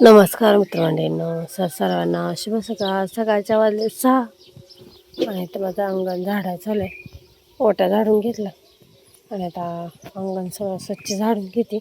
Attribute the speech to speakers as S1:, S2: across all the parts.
S1: नमस्कार मित्रमंडळींनो, सर्वांना शुभ सकाळ. सकाळच्या वाजले 6 आणि आता माझं अंगण झाडायचं झालंय. ओटा झाडून घेतला आणि आता अंगण सगळं स्वच्छ झाडून घेते.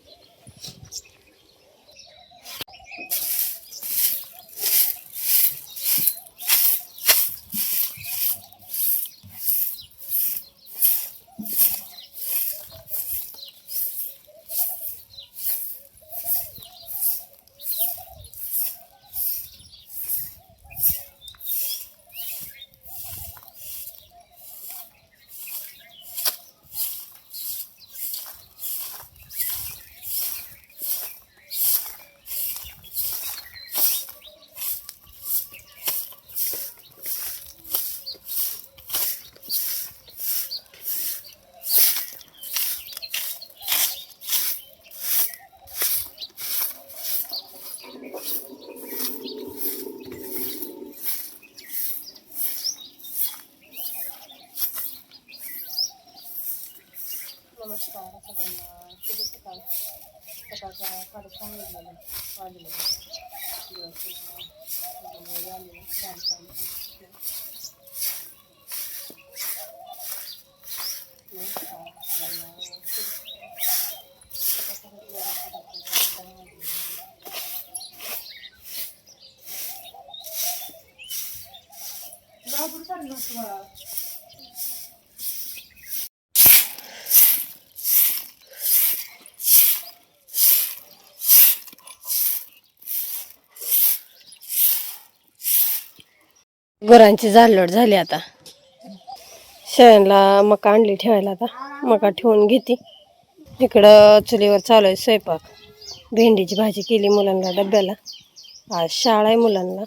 S1: नमस्कार सगळ्यांना, शुभ सकाळ. सकाळचा 6:30 वाजले. गुरांची झाडलोट झाली. आता शेळ्यांना मका आणली ठेवायला. आता मका ठेवून घेते. इकडं चुलीवर चालू आहे स्वयंपाक. भेंडीची भाजी केली मुलांना डब्याला. आज शाळा आहे मुलांना.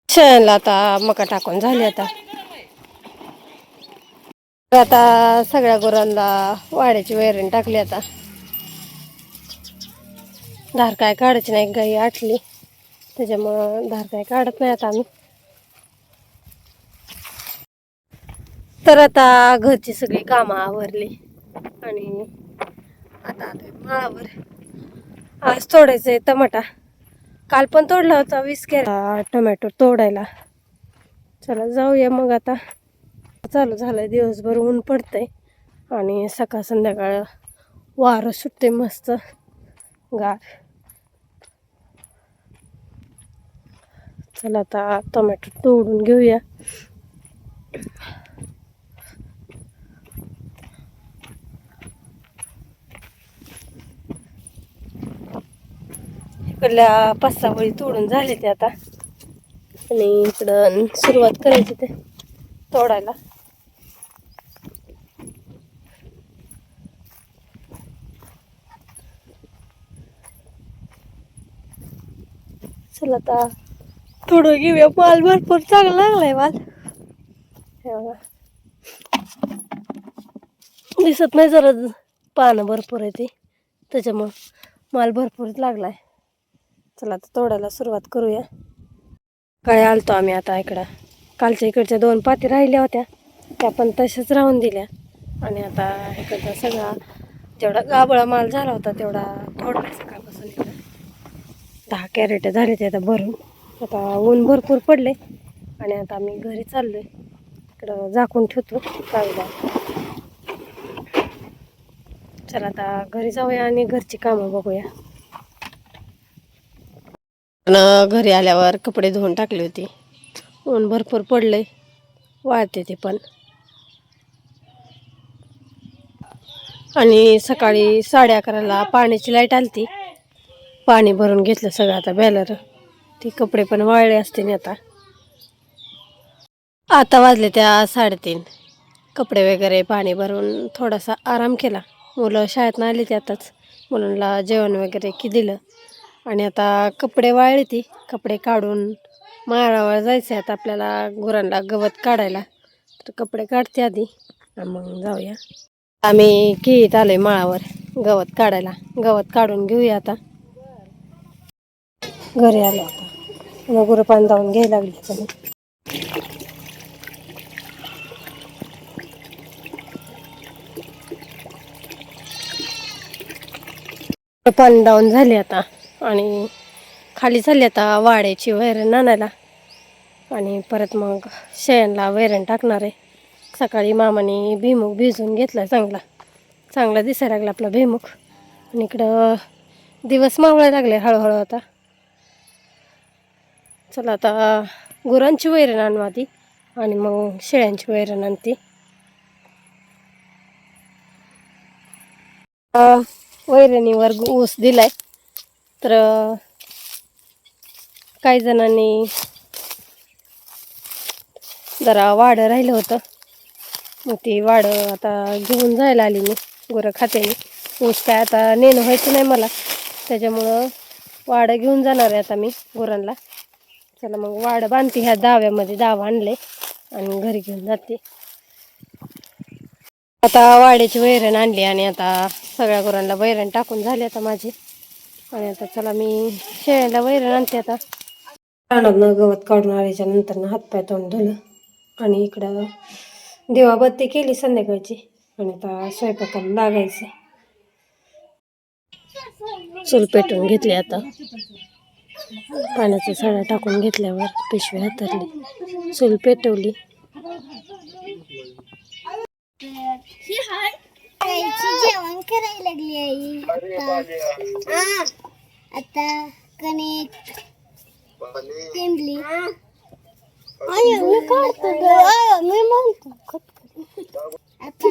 S1: शेळ्यांना आता मका टाकून झाली. आता सगळ्या गुरांना वाड्याची वैरण टाकली. आता धार काय काढायची नाही, गाई आटली त्याच्यामुळं धार काय काढत नाही आता आम्ही. तर आता घरची सगळी कामं आवरली आणि आता आलोय माळावर. आज तोडायचंय टमाटा. काल पण तोडला होता 20 कॅरेट टोमॅटो तोडायला. चला जाऊया मग. आता चालू झालंय, दिवसभर ऊन पडतंय आणि सकाळ संध्याकाळ वारं सुटते मस्त गार. चला आता टोमॅटो तोडून घेऊया. इकडल्या 5-6 वळी तोडून झाले ते आता, आणि इकडं सुरुवात करायची ते तोडायला. चला आता तोडून घेऊया. माल भरपूर चांगला लागलाय माल. दिसत नाही जरा, पानं भरपूर आहे ते त्याच्यामुळं माल भरपूरच लागलाय. चला आता तोडायला सुरुवात करूया. काय आलतो आम्ही आता इकडं. कालच्या इकडच्या 2 पाती राहिल्या होत्या, त्या पण तशाच राहून दिल्या. आणि आता इकडचा सगळा जेवढा गाबळा माल झाला होता तेवढा तोडलाय सकाळपासून. इकडं 10 कॅरेट झाले ते आता भरून. आता ऊन भरपूर पडले आणि आता आम्ही घरी चाललोय. इकडं झाकून ठेवतो काळीला. चला आता घरी जाऊया आणि घरची कामं बघूया. घरी आल्यावर कपडे धुवून टाकले होते. ऊन भरपूर पडले, वाळते ते पण. आणि सकाळी 11:30ला पाण्याची लाईट आलती. पाणी भरून घेतलं सगळं आता बॅलर. ती कपडे पण वाळले असते ना आता. आता वाजले त्या 3:30. कपडे वगैरे पाणी भरून थोडासा आराम केला. मुलं शाळेतनं आली. ते आताच मुलांना जेवण वगैरे की दिलं आणि आता कपडे वाळले. ती कपडे काढून माळावर जायचं आता आपल्याला गुरांना गवत काढायला. तर कपडे काढते आधी मग जाऊया. आम्ही किहीत आलोय माळावर गवत काढायला. गवत काढून घेऊया आता. घरी आलो आता. मग गुरं पाणी जाऊन घ्यायला लागली. पाणी डाऊन झाले आता आणि खाली झाली आता वाड्याची वैरण आणायला आणि परत मग शेणला वैरण टाकणार आहे. सकाळी मामाने भुईमुग भिजवून घेतला चांगला चांगला दिसायला लागला आपला भुईमुग. आणि इकडं दिवस मावळायला लागले हळूहळू आता. चला आता गुरांची वैरण आणू आधी आणि मग शेळ्यांची वैरण आणते. वैरणीवर ऊस दिलाय तर काही जणांनी जरा वाडं राहिलं होतं मग ती वाडं आता घेऊन जायला आली मी गुरं खात्याने. ऊस काय आता नेणं व्हायचं नाही मला त्याच्यामुळं वाडं घेऊन जाणार आहे आता मी गुरांना. चला मग वाडं बांधते ह्या दाव्यामध्ये दावा आणले आणि घरी घेऊन जाते. आता वाड्याची वैरण आणली आणि आता सगळ्या गुरांना वैरण टाकून झाली आता माझी. आणि आता चला मी शेळ्याला वैरण आणते आता. रानातनं गवत काढून आल्याच्या नंतर हातपाय तोंड धुलं आणि इकडं दिवाबत्ती केली संध्याकाळची आणि आता स्वयंपाकाला लागायचं. चूल पेटवून घेतली आता. पाण्याचा सडा टाकून घेतल्यावर पिशवी हातरली चूल पेटवली.
S2: जेवण करायला लागली आई आता कणिक तेंबली मी काढतो मी म्हणतो आता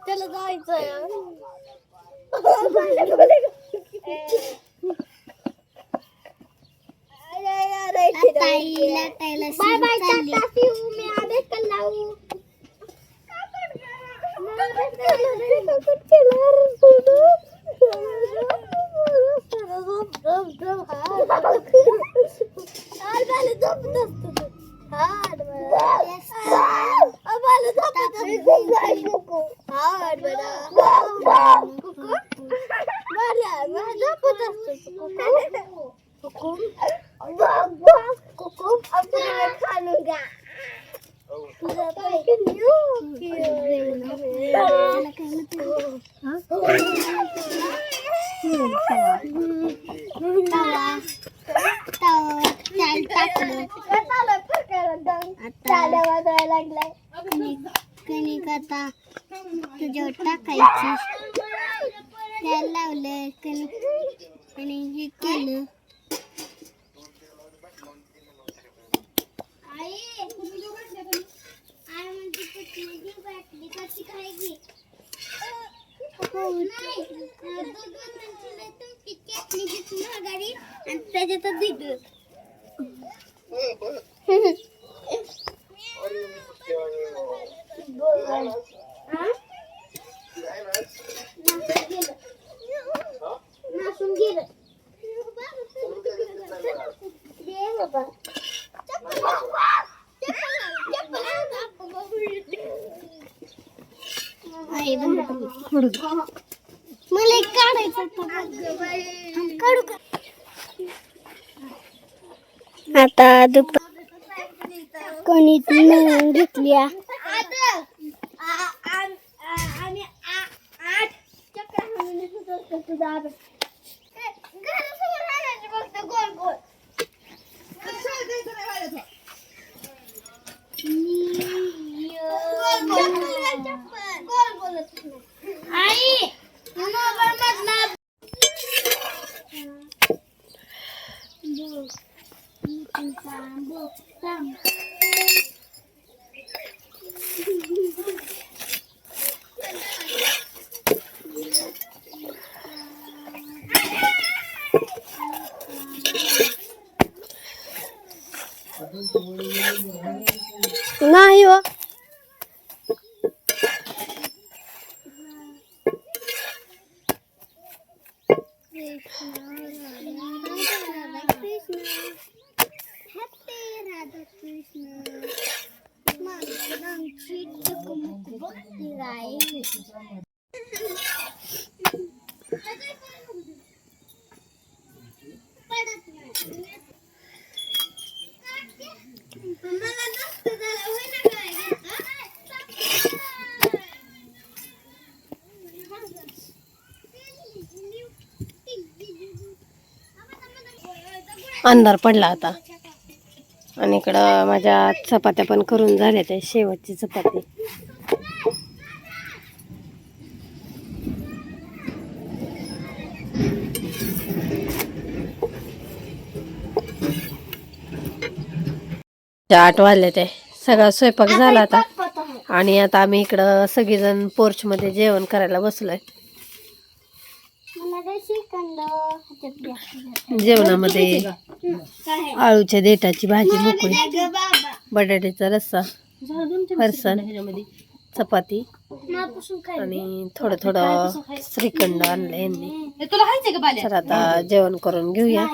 S2: त्याला जायचंय बाय बाय मी आधे कल्लाऊ कणिक आता तुझ्यावर टाकायची त्याला लावलं कणिक आणि हे केलं. त्याच्यातच दिलं नासून गेलं मला एक काढायचं काढू का आता कणिक मिळून घेतली नाही हो
S1: अंधार पडला आता. आणि इकडं माझ्या चपात्या पण करून झाल्या, त्या शेवटची चपाती. त्या 8 वाजले, ते सगळा स्वयंपाक झाला आता. आणि आता आम्ही इकडं सगळेजण पोर्च मध्ये जेवण करायला बसलोय. जेवणामध्ये आळूच्या देठाची भाजी, मोकळी बटाट्याचा रस्सा, फरसाण, चपाती आणि थोडं थोडं श्रीखंड आणलं यांनी. तर आता जेवण करून घेऊया.